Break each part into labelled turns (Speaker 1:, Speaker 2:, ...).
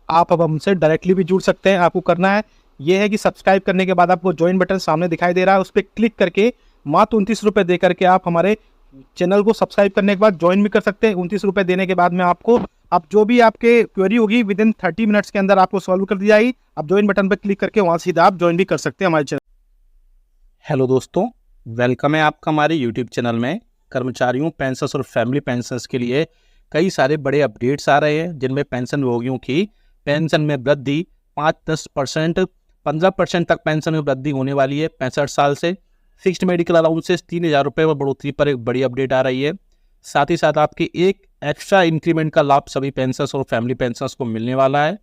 Speaker 1: आप अब हमसे डायरेक्टली भी जुड़ सकते हैं। आपको करना है ये है कि सब्सक्राइब करने के बाद आपको ज्वाइन बटन सामने दिखाई दे रहा है, उस पर क्लिक करके मात्र 29 रुपये दे करके आप हमारे चैनल को सब्सक्राइब करने के बाद ज्वाइन भी कर सकते हैं। 29 रुपये देने के बाद में आपको आप जो भी आपके क्वेरी होगी विद इन 30 मिनट्स के अंदर आपको सॉल्व कर दी जाएगी। आप ज्वाइन बटन पर क्लिक करके वहाँ सीधा आप ज्वाइन भी कर सकते हैं हमारे चैनल।
Speaker 2: हेलो दोस्तों, वेलकम है आपका हमारे यूट्यूब चैनल में। कर्मचारियों, पेंशनर्स और फैमिली पेंशनर्स के लिए कई सारे बड़े अपडेट्स आ रहे हैं, जिनमें पेंशन भोगियों की पेंशन में वृद्धि 5-10%, 15% तक पेंशन में वृद्धि होने वाली है 65 साल से। फिक्स्ड मेडिकल अलाउंसेस 3,000 रुपये में बढ़ोतरी पर एक बड़ी अपडेट आ रही है। साथ ही साथ आपके एक एक्स्ट्रा इंक्रीमेंट का लाभ सभी पेंशनर्स और फैमिली पेंशनर्स को मिलने वाला है।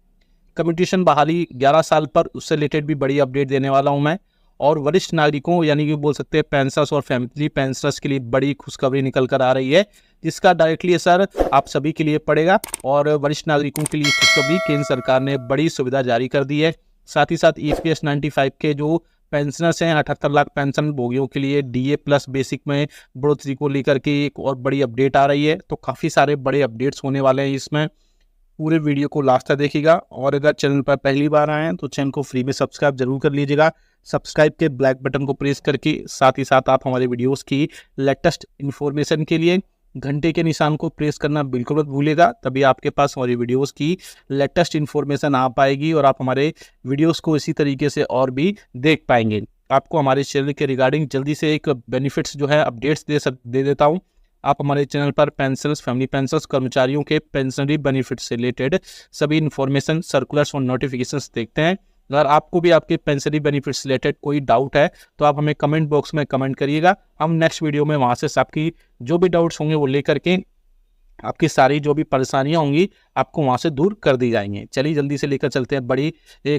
Speaker 2: कम्यूटेशन बहाली 11 साल पर, उससे रिलेटेड भी बड़ी अपडेट देने वाला हूं मैं। और वरिष्ठ नागरिकों यानी कि बोल सकते हैं पेंशनर्स और फैमिली पेंशनर्स के लिए बड़ी खुशखबरी निकल कर आ रही है, जिसका डायरेक्टली असर आप सभी के लिए पड़ेगा। और वरिष्ठ नागरिकों के लिए खुशखबरी, केंद्र सरकार ने बड़ी सुविधा जारी कर दी है। साथ ही साथ EPS 95 के जो पेंशनर्स हैं, 78 लाख पेंशन भोगियों के लिए DA प्लस बेसिक में बढ़ोतरी को लेकर के एक और बड़ी अपडेट आ रही है। तो काफ़ी सारे बड़े अपडेट्स होने वाले हैं इसमें। पूरे वीडियो को लास्ट तक देखिएगा। और अगर चैनल पर पहली बार आए हैं तो चैनल को फ्री में सब्सक्राइब जरूर कर लीजिएगा। सब्सक्राइब के ब्लैक बटन को प्रेस करके साथ ही साथ आप हमारे वीडियोस की लेटेस्ट इन्फॉर्मेशन के लिए घंटे के निशान को प्रेस करना बिल्कुल मत भूलिएगा, तभी आपके पास हमारी वीडियोस की लेटेस्ट इन्फॉर्मेशन आ पाएगी और आप हमारे वीडियोस को इसी तरीके से और भी देख पाएंगे। आपको हमारे चैनल के रिगार्डिंग जल्दी से एक बेनिफिट्स जो है अपडेट्स दे देता हूँ। आप हमारे चैनल पर पेंशनर्स, फैमिली पेंशनर्स, कर्मचारियों के पेंशनरी बेनिफिट से रिलेटेड सभी इन्फॉर्मेशन, सर्कुलर्स और नोटिफिकेशंस देखते हैं। अगर आपको भी आपके पेंशनरी बेनिफिट्स से रिलेटेड कोई डाउट है तो आप हमें कमेंट बॉक्स में कमेंट करिएगा। हम नेक्स्ट वीडियो में वहाँ से आपकी जो भी डाउट्स होंगे वो लेकर के आपकी सारी जो भी परेशानियां होंगी आपको वहां से दूर कर दी जाएंगी। चलिए जल्दी से लेकर चलते हैं बड़ी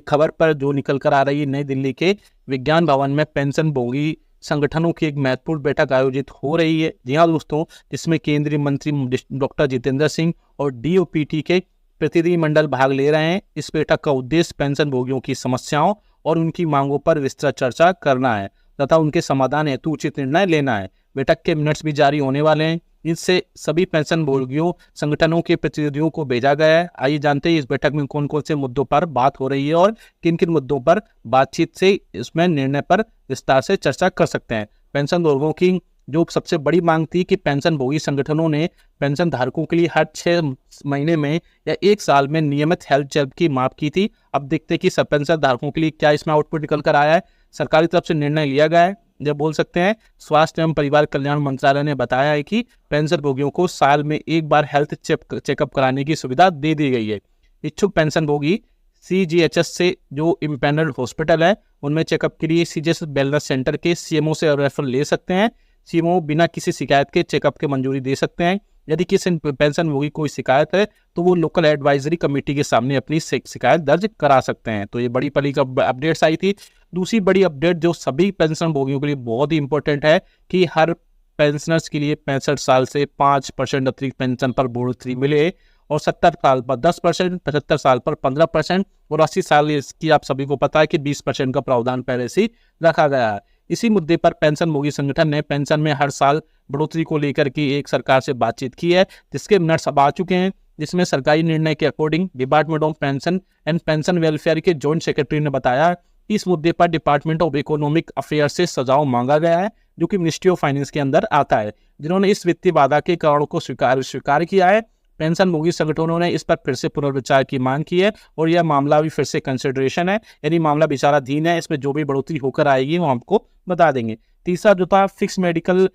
Speaker 2: खबर पर जो निकल कर आ रही है। नई दिल्ली के विज्ञान भवन में पेंशन भोगी संगठनों की एक महत्वपूर्ण बैठक आयोजित हो रही है। जी हाँ दोस्तों, जिसमें केंद्रीय मंत्री डॉक्टर जितेंद्र सिंह और DOPT के प्रतिनिधिमंडल भाग ले रहे हैं। इस बैठक का उद्देश्य पेंशन भोगियों की समस्याओं और उनकी मांगों पर विस्तृत चर्चा करना है तथा उनके समाधान हेतु उचित निर्णय लेना है। बैठक के मिनट्स भी जारी होने वाले हैं। इससे सभी पेंशन भोगियों संगठनों के प्रतिनिधियों को भेजा गया है। आइए जानते हैं इस बैठक में कौन कौन से मुद्दों पर बात हो रही है और किन किन मुद्दों पर बातचीत से इसमें निर्णय पर विस्तार से चर्चा कर सकते हैं। पेंशन भोगियों की जो सबसे बड़ी मांग थी कि पेंशन भोगी संगठनों ने पेंशन धारकों के लिए हर 6 महीने में या 1 साल में नियमित हेल्थ चेक की मांग की थी। अब देखते हैं कि सब पेंशन धारकों के लिए क्या इसमें आउटपुट निकल कर आया है। सरकारी तरफ से निर्णय लिया गया है। जब बोल सकते हैं स्वास्थ्य एवं परिवार कल्याण मंत्रालय ने बताया है कि पेंशन भोगियों को साल में एक बार हेल्थ चेकअप कराने की सुविधा दे दी गई है। इच्छुक पेंशन भोगी CGHS से जो इम्पैनल्ड हॉस्पिटल है उनमें चेकअप के लिए CGHS वेलनेस सेंटर के CMO से रेफर ले सकते हैं। CMO बिना किसी शिकायत के चेकअप की मंजूरी दे सकते हैं। यदि किसी पेंशन भोगी कोई शिकायत है तो वो लोकल एडवाइजरी कमेटी के सामने अपनी शिकायत दर्ज करा सकते हैं। तो ये बड़ी पली का अपडेट्स आई थी। दूसरी बड़ी अपडेट जो सभी पेंशन भोगियों के लिए बहुत ही इंपॉर्टेंट है कि हर पेंशनर्स के लिए 65 साल से 5% अतिरिक्त पेंशन पर बढ़ोतरी मिले और 70 साल पर 10%, 75 साल पर 15% और 80 साल इसकी आप सभी को पता है कि 20% का प्रावधान पहले से रखा गया है। इसी मुद्दे पर पेंशन भोगी संगठन ने पेंशन में हर साल बढ़ोतरी को लेकर के एक सरकार से बातचीत की है, जिसके मिनट्स अब आ चुके हैं। जिसमें सरकारी निर्णय के according department of pension and pension welfare के जॉइंट सेक्रेटरी ने बताया कि इस मुद्दे पर डिपार्टमेंट ऑफ इकोनॉमिक अफेयर से सुझाव मांगा गया है, जो कि मिनिस्ट्री ऑफ फाइनेंस के अंदर आता है, जिन्होंने इस वित्तीय बाधा के कारणों को स्वीकार किया है। पेंशन भोगी संगठनों ने इस पर फिर से पुनर्विचार की मांग की है और यह मामला भी फिर से कंसिडरेशन है, यानी मामला विचाराधीन है। इसमें जो भी बढ़ोतरी होकर आएगी वो हमको बता देंगे। तीसरा जो था फिक्स मेडिकल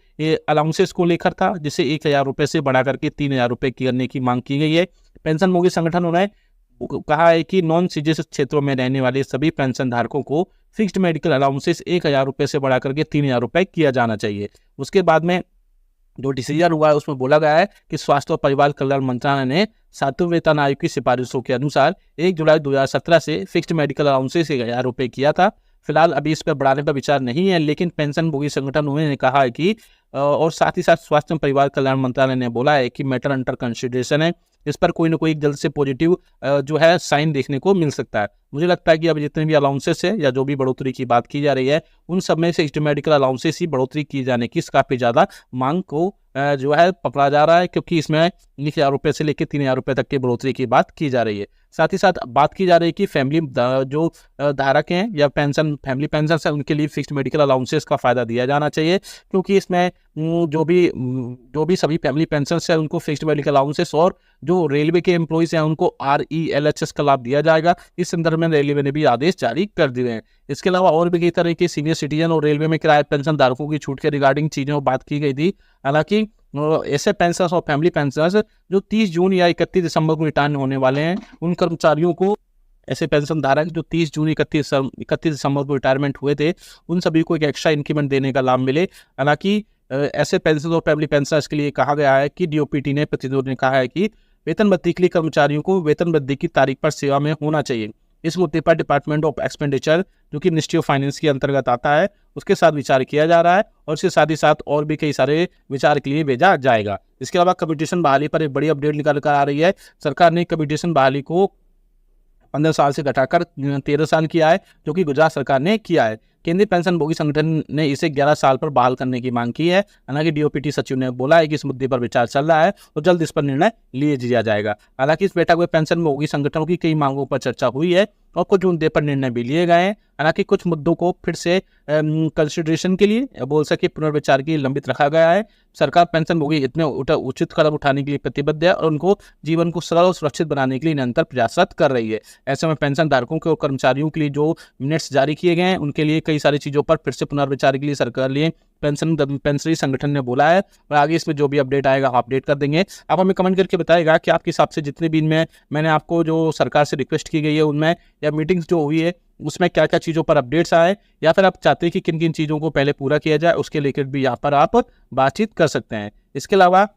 Speaker 2: अलाउंसेस को लेकर था, जिसे 1,000 रुपये से बढ़ा करके 3,000 रुपये करने की मांग की गई है। पेंशन भोगी संगठनों ने कहा है कि नॉन CGHS क्षेत्रों में रहने वाले सभी पेंशन धारकों को फिक्स्ड मेडिकल अलाउंसेस 1,000 रुपये से बढ़ा करके 3,000 रुपये किया जाना चाहिए। उसके बाद में जो डिसीजन हुआ है उसमें बोला गया है कि स्वास्थ्य और परिवार कल्याण मंत्रालय ने 7वें वेतन आयोग की सिफारिशों के अनुसार 1 जुलाई 2017 से फिक्स्ड मेडिकल अलाउंसेस 1,000 रुपये किया था। फिलहाल अभी इस पर बढ़ाने पर विचार नहीं है, लेकिन पेंशन भोगी संगठन ने कहा है कि और साथ ही साथ स्वास्थ्य एवं परिवार कल्याण मंत्रालय ने बोला है कि मैटर अंडर कंसिडरेशन है। इस पर कोई ना कोई जल्द से पॉजिटिव जो है साइन देखने को मिल सकता है। मुझे लगता है कि अब जितने भी अलाउंसेस है या जो भी बढ़ोतरी की बात की जा रही है उन सब में से मेडिकल अलाउंसेस ही बढ़ोतरी की जाने की काफ़ी ज़्यादा मांग को जो है पकड़ा जा रहा है, क्योंकि इसमें 1,000 रुपये से लेकर 3,000 रुपये तक की बढ़ोतरी की बात की जा रही है। साथ ही साथ बात की जा रही है कि फैमिली जो धारक हैं या पेंशन फैमिली पेंशन है उनके लिए फिक्स्ड मेडिकल अलाउंसेस का फ़ायदा दिया जाना चाहिए, क्योंकि इसमें जो भी सभी फैमिली पेंशन है उनको फिक्स्ड मेडिकल अलाउंसेस और जो रेलवे के एम्प्लॉइज़ हैं उनको RELHS का लाभ दिया जाएगा। इस संदर्भ में रेलवे ने भी आदेश जारी कर दिए हैं। इसके अलावा और भी कई तरह के सीनियर सिटीजन और रेलवे में किराया पेंशन धारकों की छूट के रिगार्डिंग चीज़ों पर बात की गई थी। हालांकि ऐसे पेंशनर्स और फैमिली पेंशनर्स जो 30 जून या 31 दिसंबर को रिटायर होने वाले हैं, उन कर्मचारियों को ऐसे पेंशन धारक जो 30 जून 31 दिसंबर को रिटायरमेंट हुए थे, उन सभी को एक एक्स्ट्रा इंक्रीमेंट देने का लाभ मिले। हालांकि ऐसे पेंशन और फैमिली पेंशनर्स के लिए कहा गया है कि DOPT ने प्रतिनिधियों ने कहा है कि वेतन वृद्धि के लिए कर्मचारियों को वेतन वृद्धि की तारीख पर सेवा में होना चाहिए। इस मुद्दे पर डिपार्टमेंट ऑफ एक्सपेंडिचर जो कि मिनिस्ट्री ऑफ फाइनेंस के अंतर्गत आता है, उसके साथ विचार किया जा रहा है और इसके साथ ही साथ और भी कई सारे विचार के लिए भेजा जाएगा। इसके अलावा कम्यूटेशन बहाली पर एक बड़ी अपडेट निकल कर आ रही है। सरकार ने कम्यूटेशन बहाली को 15 साल से घटाकर 13 साल किया है, जो कि गुजरात सरकार ने किया है। केंद्रीय पेंशन भोगी संगठन ने इसे 11 साल पर बहाल करने की मांग की है। हालांकि DOPT सचिव ने बोला है कि इस मुद्दे पर विचार चल रहा है और जल्द इस पर निर्णय लिया जाएगा। हालांकि इस बैठक में पेंशन भोगी संगठनों की कई मांगों पर चर्चा हुई है और कुछ मुद्दे पर निर्णय भी लिए गए हैं। हालांकि कुछ मुद्दों को फिर से कंसिडरेशन के लिए बोल सके पुनर्विचार के लिए लंबित रखा गया है। सरकार पेंशन भोगी हित में उचित कदम उठाने के लिए प्रतिबद्ध है और उनको जीवन को सरल और सुरक्षित बनाने के लिए निरंतर प्रयासरत कर रही है। ऐसे में पेंशन धारकों के और कर्मचारियों के लिए जो मिनट्स जारी किए गए हैं, उनके लिए कई सारी चीज़ों पर फिर से पुनर्विचार के लिए सरकार लिए पेंशनरी संगठन ने बोला है और आगे इसमें जो भी अपडेट आएगा अपडेट कर देंगे। आप हमें कमेंट करके बताएगा कि आपके हिसाब से जितने भी इनमें मैंने आपको जो सरकार से रिक्वेस्ट की गई है उनमें या मीटिंग्स जो हुई है उसमें क्या क्या चीज़ों पर अपडेट्स आए, या फिर आप चाहते हैं कि किन किन चीज़ों को पहले पूरा किया जाए, उसके लेकर भी यहाँ पर आप बातचीत कर सकते हैं। इसके अलावा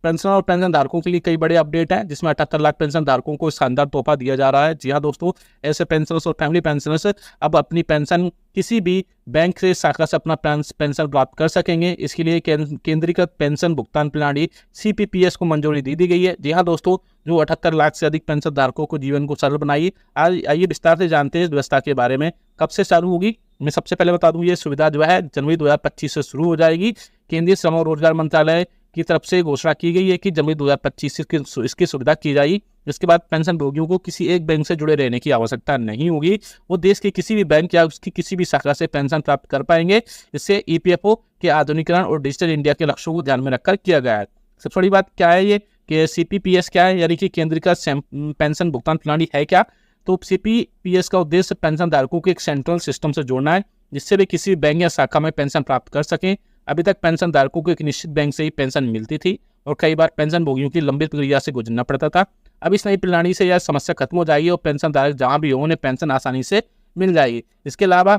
Speaker 2: पेंशन और पेंशन धारकों के लिए कई बड़े अपडेट हैं, जिसमें 78 लाख पेंशन धारकों को शानदार तोहफा दिया जा रहा है। जी हाँ दोस्तों, ऐसे पेंशनर्स और फैमिली पेंशनर्स अब अपनी पेंशन किसी भी बैंक से शाखा से अपना पेंशन प्राप्त कर सकेंगे। इसके लिए केंद्रीकृत पेंशन भुगतान प्रणाली CPPS को मंजूरी दी गई है। जी हाँ दोस्तों, जो 78 लाख से अधिक पेंशन धारकों को जीवन को सरल बनाई। आज आइए विस्तार से जानते हैं इस व्यवस्था के बारे में। कब से चालू होगी, मैं सबसे पहले बता दूं, ये सुविधा जो है जनवरी 2025 से शुरू हो जाएगी। केंद्रीय श्रम और रोजगार मंत्रालय की तरफ से घोषणा की गई है कि जनवरी 2025 से इसकी सुविधा की जाएगी। इसके बाद पेंशन भोगियों को किसी एक बैंक से जुड़े रहने की आवश्यकता नहीं होगी। वो देश के किसी भी बैंक या उसकी किसी भी शाखा से पेंशन प्राप्त कर पाएंगे। इससे EPFO के आधुनिकीकरण और डिजिटल इंडिया के लक्ष्यों को ध्यान में रखकर किया गया है। सबसे बड़ी बात क्या है ये कि CPPS क्या है, यानी कि केंद्रीकृत पेंशन भुगतान प्रणाली है क्या। तो CPPS का उद्देश्य पेंशन धारकों को एक सेंट्रल सिस्टम से जोड़ना है, जिससे वे किसी भी बैंक या शाखा में पेंशन प्राप्त कर सकें। अभी तक पेंशन धारकों को एक निश्चित बैंक से ही पेंशन मिलती थी और कई बार पेंशन भोगियों की लंबी प्रक्रिया से गुजरना पड़ता था। अब इस नई प्रणाली से यह समस्या खत्म हो जाएगी और पेंशन धारक जहां भी हो उन्हें पेंशन आसानी से मिल जाएगी। इसके अलावा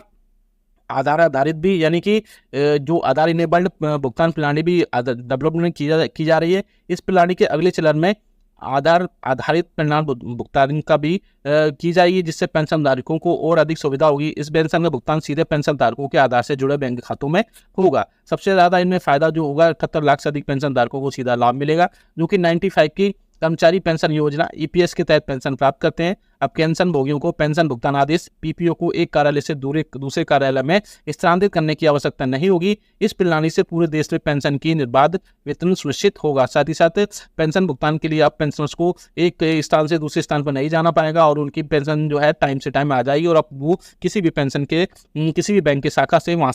Speaker 2: आधार आधारित भी, यानी कि जो आधार इनेबल्ड भुगतान प्रणाली भी डेवलपमेंट की जा रही है। इस प्रणाली के अगले चरण में आधार आधारित परिणाम भुगतान का भी की जाएगी, जिससे पेंशन धारकों को और अधिक सुविधा होगी। इस पेंशन का भुगतान सीधे पेंशन धारकों के आधार से जुड़े बैंक खातों में होगा। सबसे ज़्यादा इनमें फायदा जो होगा, 78 लाख से अधिक पेंशन धारकों को सीधा लाभ मिलेगा, जो कि 95 की कर्मचारी पेंशन योजना EPS के तहत पेंशन प्राप्त करते हैं। अब पेंशन भोगियों को पेंशन भुगतान आदेश PPO को एक कार्यालय से दूसरे कार्यालय में स्थानांतरित करने की आवश्यकता नहीं होगी। इस प्रणाली से पूरे देश में पेंशन की निर्बाध वितरण सुनिश्चित होगा। साथ ही साथ पेंशन भुगतान के लिए अब पेंशनर्स को एक स्थान से दूसरे स्थान पर नहीं जाना पड़ेगा और उनकी पेंशन जो है टाइम से टाइम आ जाएगी और अब वो किसी भी बैंक की शाखा से वहाँ